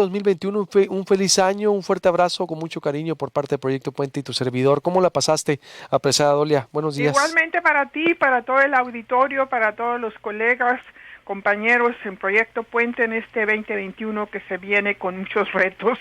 2021, un feliz año, un fuerte abrazo con mucho cariño por parte de Proyecto Puente y tu servidor. ¿Cómo la pasaste, apreciada Dolia? Buenos días. Igualmente para ti, para todo el auditorio, para todos los colegas, compañeros en Proyecto Puente en este 2021 que se viene con muchos retos.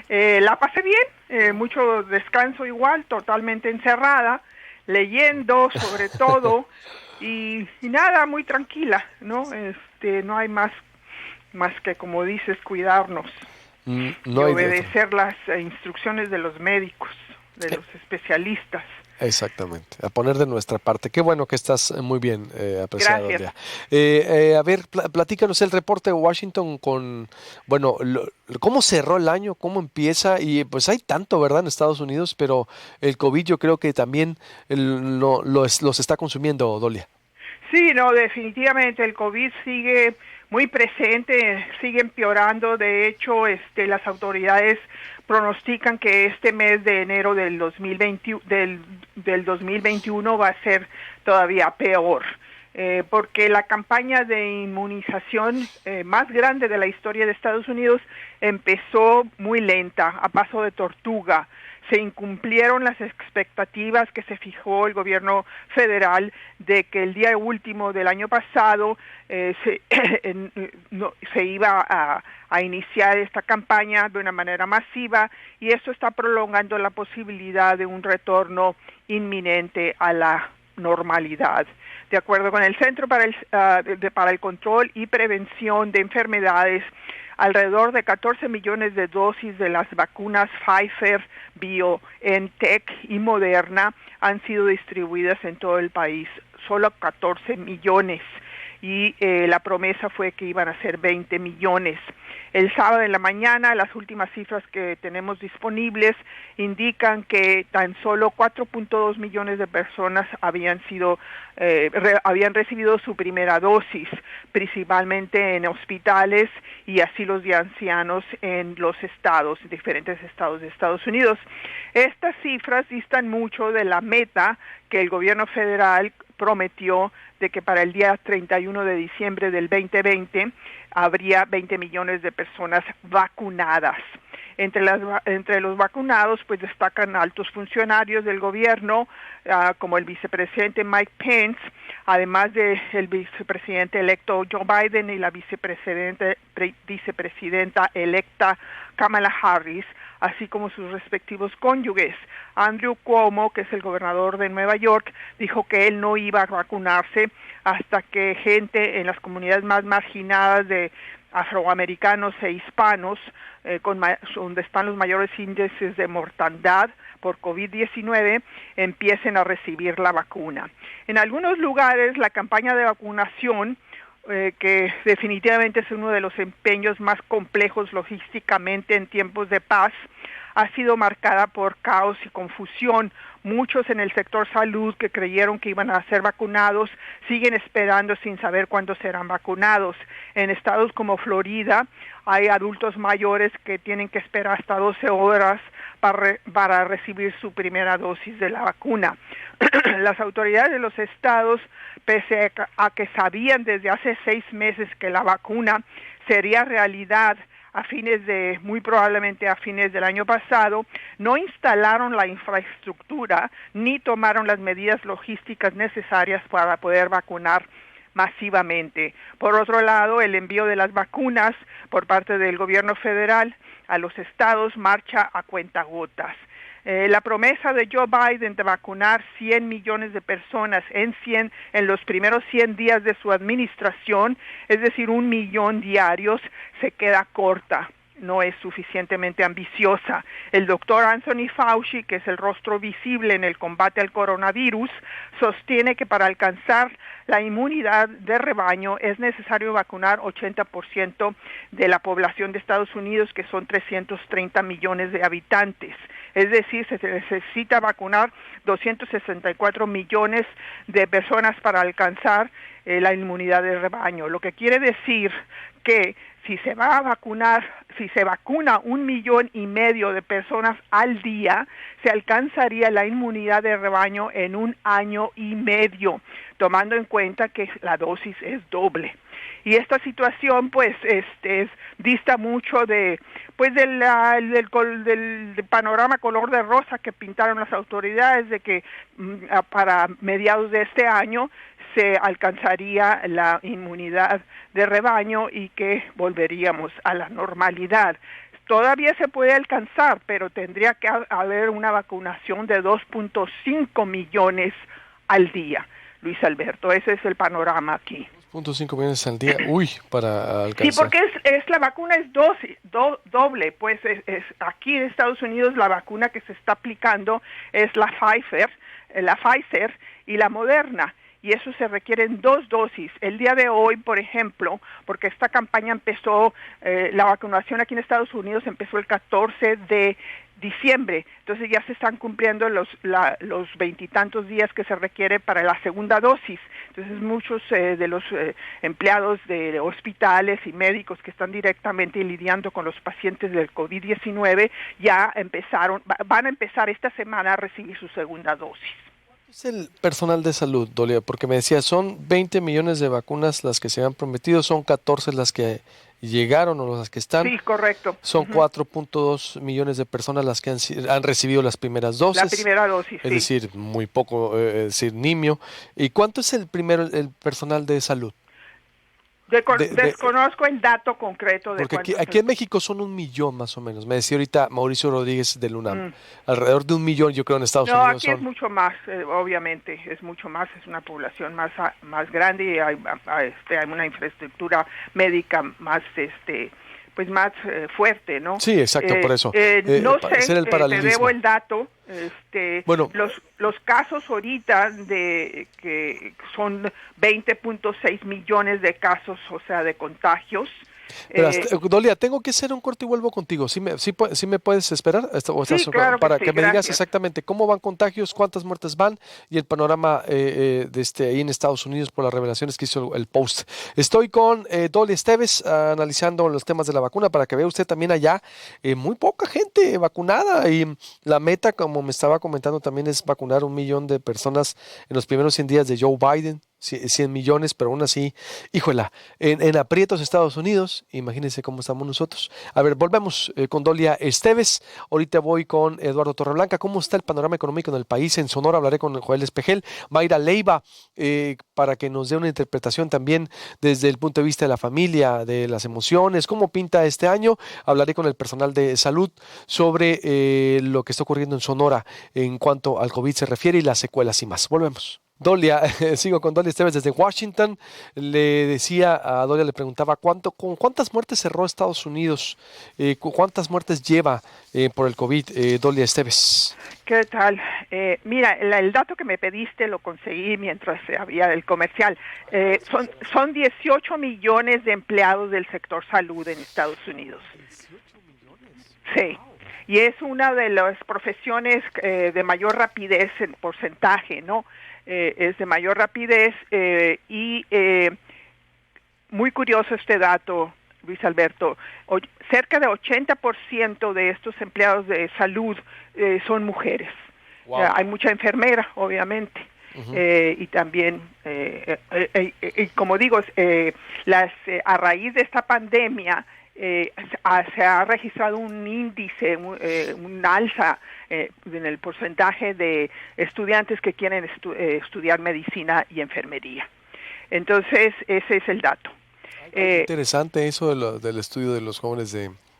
La pasé bien, mucho descanso igual, totalmente encerrada, leyendo sobre todo y nada, muy tranquila, ¿no? No hay más que, como dices, cuidarnos y No hay de otra. obedecer las instrucciones de los médicos, de los especialistas. Exactamente, a poner de nuestra parte. Qué bueno que estás muy bien, apreciada Gracias. Dolia. A ver, platícanos el reporte de Washington con, bueno, cómo cerró el año, cómo empieza, y pues hay tanto, ¿verdad?, en Estados Unidos, pero el COVID yo creo que también los está consumiendo, Dolia. Sí, no, definitivamente el COVID sigue muy presente, sigue empeorando. De hecho, las autoridades pronostican que este mes de enero del 2021 va a ser todavía peor, porque la campaña de inmunización más grande de la historia de Estados Unidos empezó muy lenta, a paso de tortuga. Se incumplieron las expectativas que se fijó el gobierno federal de que el día último del año pasado se iba a iniciar esta campaña de una manera masiva, y eso está prolongando la posibilidad de un retorno inminente a la normalidad. De acuerdo con el Centro para el Control y Prevención de Enfermedades, alrededor de 14 millones de dosis de las vacunas Pfizer, BioNTech y Moderna han sido distribuidas en todo el país. Solo 14 millones. Y la promesa fue que iban a ser 20 millones. El sábado en la mañana, las últimas cifras que tenemos disponibles indican que tan solo 4.2 millones de personas habían recibido su primera dosis, principalmente en hospitales y asilos de ancianos en los diferentes estados de Estados Unidos. Estas cifras distan mucho de la meta que el gobierno federal prometió de que para el día 31 de diciembre del 2020 habría 20 millones de personas vacunadas. Entre los vacunados, pues destacan altos funcionarios del gobierno, como el vicepresidente Mike Pence, además del vicepresidente electo Joe Biden y la vicepresidenta electa Kamala Harris, así como sus respectivos cónyuges. Andrew Cuomo, que es el gobernador de Nueva York, dijo que él no iba a vacunarse hasta que gente en las comunidades más marginadas de afroamericanos e hispanos, donde están los mayores índices de mortandad por COVID-19, empiecen a recibir la vacuna. En algunos lugares, la campaña de vacunación, que definitivamente es uno de los empeños más complejos logísticamente en tiempos de paz, ha sido marcada por caos y confusión. Muchos en el sector salud que creyeron que iban a ser vacunados siguen esperando sin saber cuándo serán vacunados. En estados como Florida hay adultos mayores que tienen que esperar hasta 12 horas para recibir su primera dosis de la vacuna. Las autoridades de los estados, pese a que sabían desde hace 6 meses que la vacuna sería realidad muy probablemente a fines del año pasado, no instalaron la infraestructura ni tomaron las medidas logísticas necesarias para poder vacunar masivamente. Por otro lado, el envío de las vacunas por parte del gobierno federal a los estados marcha a cuentagotas. La promesa de Joe Biden de vacunar 100 millones de personas en los primeros 100 días de su administración, es decir, 1 millón diarios, se queda corta. No es suficientemente ambiciosa. El doctor Anthony Fauci, que es el rostro visible en el combate al coronavirus, sostiene que para alcanzar la inmunidad de rebaño es necesario vacunar 80% de la población de Estados Unidos, que son 330 millones de habitantes. Es decir, se necesita vacunar 264 millones de personas para alcanzar la inmunidad de rebaño, lo que quiere decir que si se vacuna 1,5 millones de personas al día, se alcanzaría la inmunidad de rebaño en 1 año y medio, tomando en cuenta que la dosis es doble. Y esta situación pues dista mucho de pues del panorama color de rosa que pintaron las autoridades de que para mediados de este año se alcanzaría la inmunidad de rebaño y que volveríamos a la normalidad. Todavía se puede alcanzar, pero tendría que haber una vacunación de 2.5 millones al día, Luis Alberto. Ese es el panorama aquí. 2.5 millones al día, para alcanzar. Sí, porque la vacuna es doble, pues aquí en Estados Unidos la vacuna que se está aplicando es la Pfizer y la Moderna. Y eso se requieren 2 dosis. El día de hoy, por ejemplo, porque esta campaña empezó, la vacunación aquí en Estados Unidos empezó el 14 de diciembre, entonces ya se están cumpliendo los 20 y tantos días que se requiere para la segunda dosis. Entonces muchos de los empleados de hospitales y médicos que están directamente lidiando con los pacientes del COVID-19 ya van a empezar esta semana a recibir su segunda dosis. Es el personal de salud, Dolia, porque me decía, son 20 millones de vacunas las que se han prometido, son 14 las que llegaron o las que están. Sí, correcto. Son 4.2 millones de personas las que han recibido las primeras dosis. La primera dosis, es decir, muy poco, es decir, nimio. ¿Y cuánto es el personal de salud? Desconozco el dato concreto de porque aquí en México son 1 millón más o menos. Me decía ahorita Mauricio Rodríguez del UNAM. Alrededor de 1 millón, yo creo, en Estados Unidos. No, aquí es mucho más, obviamente, es mucho más. Es una población más grande y hay una infraestructura médica más pues más fuerte, ¿no? Sí, exacto, por eso. No sé, te debo el dato. Bueno, los casos ahorita de que son 20.6 millones de casos, o sea, de contagios. Dolia, tengo que hacer un corte y vuelvo contigo. ¿Sí me puedes esperar? Sí, claro para que que sí, me digas gracias. exactamente cómo van contagios, cuántas muertes van y el panorama ahí en Estados Unidos por las revelaciones que hizo el Post. Estoy con Dolia Esteves analizando los temas de la vacuna para que vea usted también allá muy poca gente vacunada y la meta, como me estaba comentando, también es vacunar 1 millón de personas en los primeros 100 días de Joe Biden. 100 millones, pero aún así, híjola, en aprietos Estados Unidos, imagínense cómo estamos nosotros. A ver, volvemos con Dolia Esteves, ahorita voy con Eduardo Torreblanca. ¿Cómo está el panorama económico en el país? En Sonora hablaré con Joel Espejel, Mayra Leiva, para que nos dé una interpretación también desde el punto de vista de la familia, de las emociones, cómo pinta este año. Hablaré con el personal de salud sobre lo que está ocurriendo en Sonora en cuanto al COVID se refiere y las secuelas y más. Volvemos. Dolia, sigo con Dolia Esteves desde Washington. Le decía a Dolia, le preguntaba con cuántas muertes cerró Estados Unidos, cuántas muertes lleva por el COVID, Dolia Esteves. ¿Qué tal? Mira, el dato que me pediste lo conseguí mientras había el comercial. Son 18 millones de empleados del sector salud en Estados Unidos. 18 millones. Sí. Y es una de las profesiones de mayor rapidez en porcentaje, ¿no? Es de mayor rapidez y muy curioso este dato, Luis Alberto. Cerca de 80% de estos empleados de salud son mujeres. Wow. Hay mucha enfermera, obviamente. Uh-huh. Y también, como digo, a raíz de esta pandemia, se ha registrado un índice, un alza en el porcentaje de estudiantes que quieren estudiar medicina y enfermería. Entonces, ese es el dato. Interesante eso del estudio de los jóvenes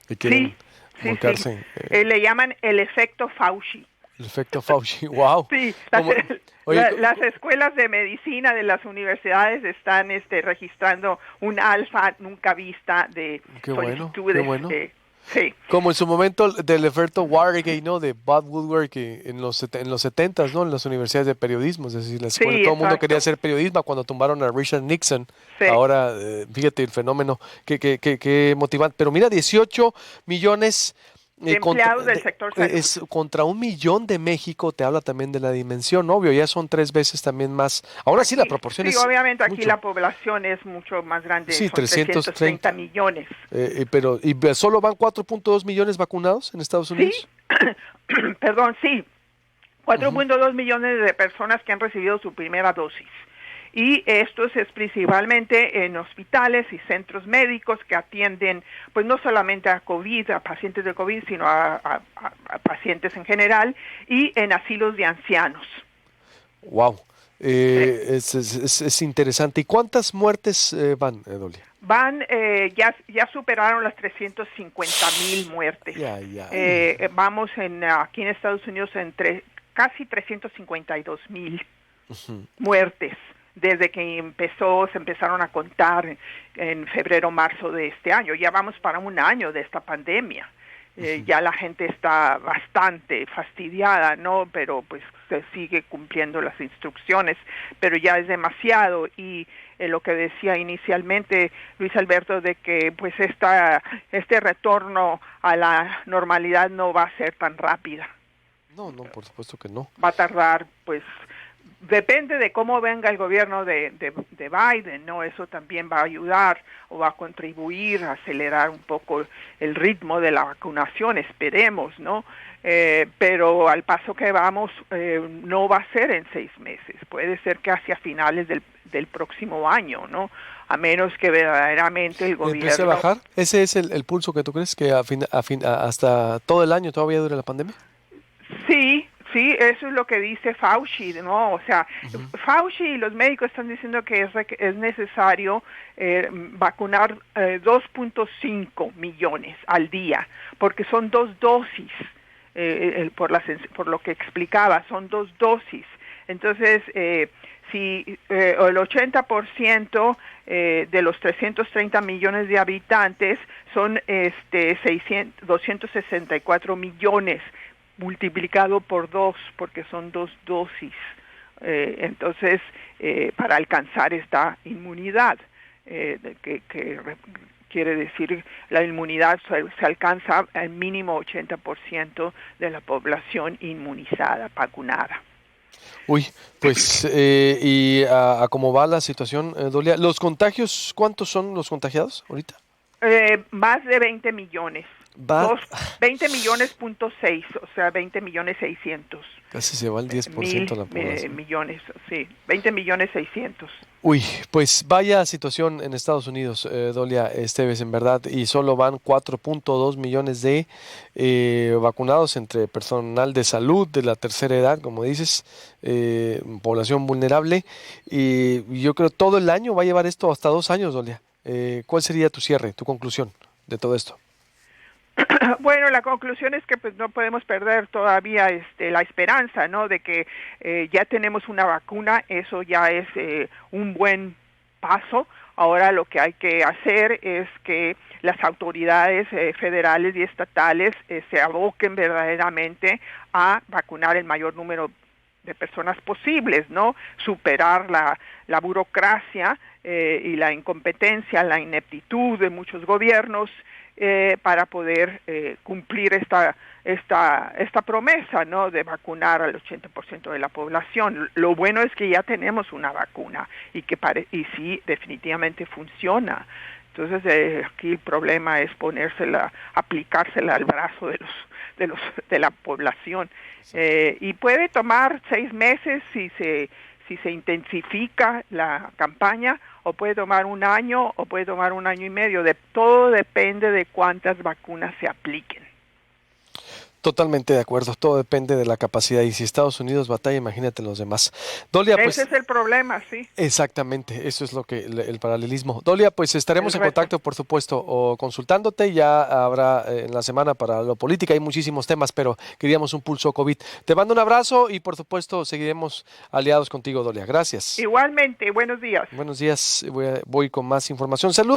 que quieren montarse. Sí. Le llaman el efecto Fauci. El efecto Fauci, wow. Sí, las escuelas de medicina de las universidades están registrando un alza nunca vista de solicitudes. Qué bueno. Sí. Como en su momento del efecto Watergate, ¿no? De Bob Woodward, que en los 70s, ¿no? En las universidades de periodismo, es decir, todo el mundo quería hacer periodismo cuando tumbaron a Richard Nixon. Sí. Ahora, fíjate el fenómeno, que motivante. Pero mira, 18 millones... de empleados del sector salud. Es contra 1 millón de México, te habla también de la dimensión, obvio, ya son 3 veces también más. Ahora sí, la proporción es. Sí, obviamente aquí la población es mucho más grande, sí, son 330 millones. Pero solo van 4.2 millones vacunados en Estados Unidos. Sí, perdón, sí, 4.2 millones de personas que han recibido su primera dosis. y esto es principalmente en hospitales y centros médicos que atienden pues no solamente a COVID, a pacientes de COVID, sino a pacientes en general, y en asilos de ancianos. Wow. Sí. Es interesante. ¿Y cuántas muertes van, Dolia? Van, ya superaron las 350,000 muertes. Ay, ay. Vamos aquí en Estados Unidos casi 352,000 Ujú, muertes desde que se empezaron a contar en febrero, marzo de este año. Ya vamos para un año de esta pandemia. ujú. Ya la gente está bastante fastidiada, ¿no? Pero pues se sigue cumpliendo las instrucciones, pero ya es demasiado. Y lo que decía inicialmente Luis Alberto, de que pues este retorno a la normalidad no va a ser tan rápida. No, no, por supuesto que no. Va a tardar, pues, depende de cómo venga el gobierno de Biden, ¿no? Eso también va a ayudar o va a contribuir a acelerar un poco el ritmo de la vacunación, esperemos, ¿no? Pero al paso que vamos, no va a ser en 6 meses, puede ser que hacia finales del próximo año, ¿no? A menos que verdaderamente el ¿Empiece a gobierno... bajar? ¿Ese es el pulso que tú crees que hasta todo el año todavía dure la pandemia? Sí, sí, eso es lo que dice Fauci, ¿no? O sea, Ujú. Fauci y los médicos están diciendo que es necesario vacunar 2.5 millones al día, porque son 2 dosis, por lo que explicaba, son 2 dosis. Entonces, si el 80% de los 330 millones de habitantes son 264 millones multiplicado por 2, porque son 2 dosis. Entonces, para alcanzar esta inmunidad, que quiere decir la inmunidad se alcanza al mínimo 80% de la población inmunizada, vacunada. Uy, pues, y a cómo va la situación, Dolia, ¿los contagios, cuántos son los contagiados ahorita? Más de 20 millones. Va, 20 millones punto 6, o sea, 20 millones 600 casi se va el 10% de la población. millones, sí, 20 millones 600. Uy, pues vaya situación en Estados Unidos, Dolia Esteves, en verdad, y solo van 4.2 millones de vacunados entre personal de salud de la tercera edad, como dices, población vulnerable, y yo creo todo el año va a llevar esto hasta 2 años, Dolia. ¿Cuál sería tu cierre, tu conclusión de todo esto? Bueno, la conclusión es que pues no podemos perder todavía la esperanza, ¿no? De que ya tenemos una vacuna, eso ya es un buen paso. Ahora lo que hay que hacer es que las autoridades federales y estatales se aboquen verdaderamente a vacunar el mayor número de personas posibles, ¿no? Superar la burocracia y la incompetencia, la ineptitud de muchos gobiernos para poder cumplir esta promesa, ¿no? De vacunar al 80% de la población. Lo bueno es que ya tenemos una vacuna y y sí, definitivamente funciona. Entonces aquí el problema es aplicársela al brazo de la población. Y puede tomar 6 meses si se intensifica la campaña, o puede tomar un año, o puede tomar un año y medio. Todo depende de cuántas vacunas se apliquen. Totalmente de acuerdo, todo depende de la capacidad y si Estados Unidos batalla, imagínate los demás. Dolia, Ese pues es el problema, sí, exactamente, eso es lo que el paralelismo. Dolia, pues el estaremos en reto. contacto, por supuesto, o consultándote, ya habrá en la semana para lo política, hay muchísimos temas, pero queríamos un pulso COVID. Te mando un abrazo y por supuesto seguiremos aliados contigo, Dolia. Gracias. Igualmente, buenos días. Buenos días, voy con más información. Salud.